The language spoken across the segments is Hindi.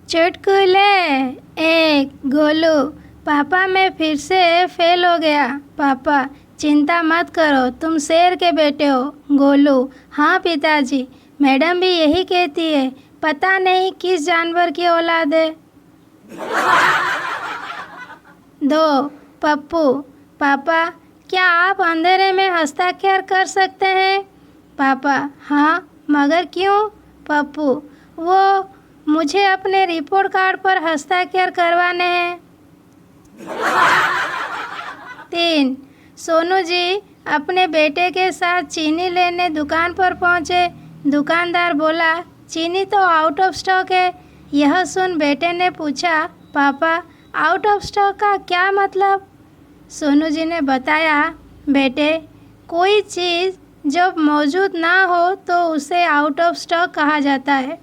चुटकुले। एक, गोलू, पापा मैं फिर से फेल हो गया। पापा, चिंता मत करो, तुम शेर के बेटे हो। गोलू, हाँ पिताजी, मैडम भी यही कहती है, पता नहीं किस जानवर की औलाद है। 2, पप्पू, पापा क्या आप अंधेरे में हस्ताक्षर कर सकते हैं? पापा, हाँ, मगर क्यों? पप्पू, वो मुझे अपने रिपोर्ट कार्ड पर हस्ताक्षर करवाने हैं। 3, सोनू जी अपने बेटे के साथ चीनी लेने दुकान पर पहुंचे। दुकानदार बोला, चीनी तो आउट ऑफ स्टॉक है। यह सुन बेटे ने पूछा, पापा आउट ऑफ स्टॉक का क्या मतलब? सोनू जी ने बताया, बेटे, कोई चीज़ जब मौजूद ना हो तो उसे आउट ऑफ स्टॉक कहा जाता है।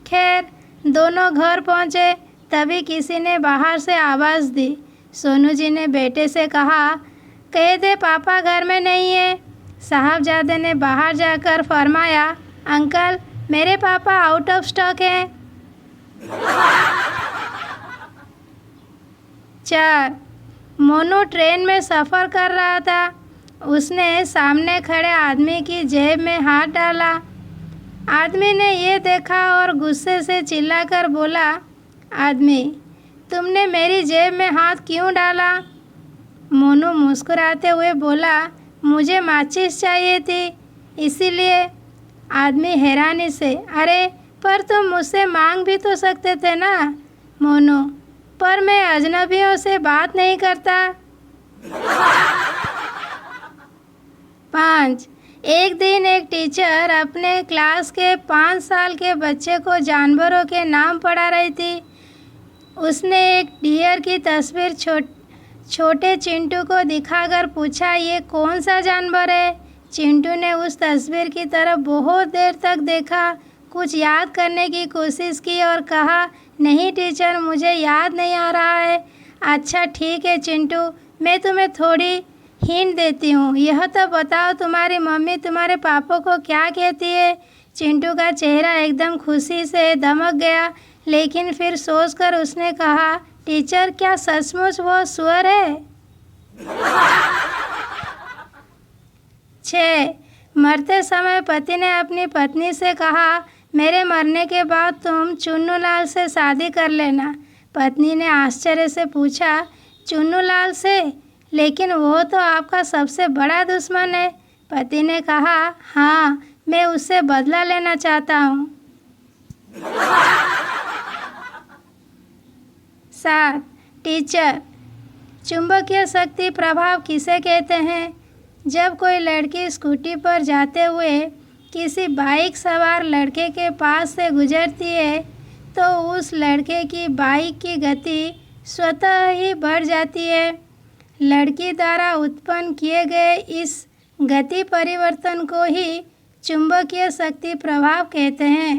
खैर, दोनों घर पहुंचे, तभी किसी ने बाहर से आवाज़ दी। सोनू जी ने बेटे से कहा, कह दे पापा घर में नहीं है। साहबजादे ने बाहर जाकर फरमाया, अंकल, मेरे पापा आउट ऑफ स्टॉक हैं। 4, मोनू ट्रेन में सफ़र कर रहा था। उसने सामने खड़े आदमी की जेब में हाथ डाला। आदमी ने ये देखा और गुस्से से चिल्लाकर बोला, आदमी, तुमने मेरी जेब में हाथ क्यों डाला? मोनू मुस्कुराते हुए बोला, मुझे माचिस चाहिए थी, इसीलिए। आदमी हैरानी से, अरे पर तुम मुझसे मांग भी तो सकते थे ना। मोनू, पर मैं अजनबियों से बात नहीं करता। 5, एक दिन एक टीचर अपने क्लास के 5 साल के बच्चे को जानवरों के नाम पढ़ा रही थी। उसने एक डियर की तस्वीर छोटे चिंटू को दिखाकर पूछा, ये कौन सा जानवर है? चिंटू ने उस तस्वीर की तरफ बहुत देर तक देखा, कुछ याद करने की कोशिश की और कहा, नहीं टीचर, मुझे याद नहीं आ रहा है। अच्छा ठीक है चिंटू, मैं तुम्हें थोड़ी हिंट देती हूँ। यह तो बताओ, तुम्हारी मम्मी तुम्हारे पापा को क्या कहती है? चिंटू का चेहरा एकदम खुशी से दमक गया, लेकिन फिर सोचकर उसने कहा, टीचर, क्या सचमुच वो सुअर है? 6, मरते समय पति ने अपनी पत्नी से कहा, मेरे मरने के बाद तुम चुन्नूलाल से शादी कर लेना। पत्नी ने आश्चर्य से पूछा, चुन्नूलाल से? लेकिन वो तो आपका सबसे बड़ा दुश्मन है। पति ने कहा, हाँ, मैं उससे बदला लेना चाहता हूँ। 7, टीचर, चुंबकीय शक्ति प्रभाव किसे कहते हैं? जब कोई लड़की स्कूटी पर जाते हुए किसी बाइक सवार लड़के के पास से गुजरती है तो उस लड़के की बाइक की गति स्वतः ही बढ़ जाती है। लड़की द्वारा उत्पन्न किए गए इस गति परिवर्तन को ही चुंबकीय शक्ति प्रभाव कहते हैं।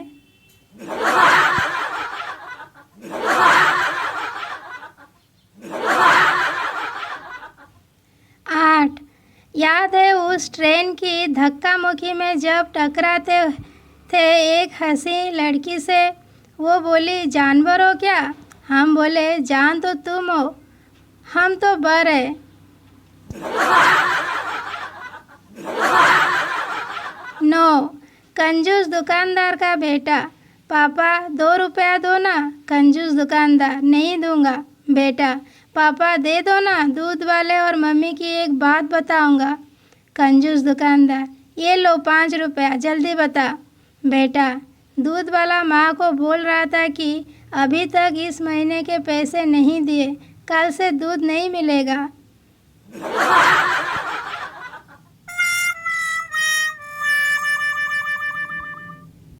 8, याद है उस ट्रेन की धक्का मुक्की में जब टकराते थे एक हंसी लड़की से? वो बोली, जानवर हो क्या? हम बोले, जान तो तुम हो, हम तो बर है। 9, कंजूस दुकानदार का बेटा। पापा 2 रुपया दो ना। कंजूस दुकानदार, नहीं दूंगा। बेटा, पापा दे दो ना, दूध वाले और मम्मी की एक बात बताऊंगा। कंजूस दुकानदार, ये लो 5 रुपया, जल्दी बता। बेटा, दूध वाला माँ को बोल रहा था कि अभी तक इस महीने के पैसे नहीं दिए, कल से दूध नहीं मिलेगा।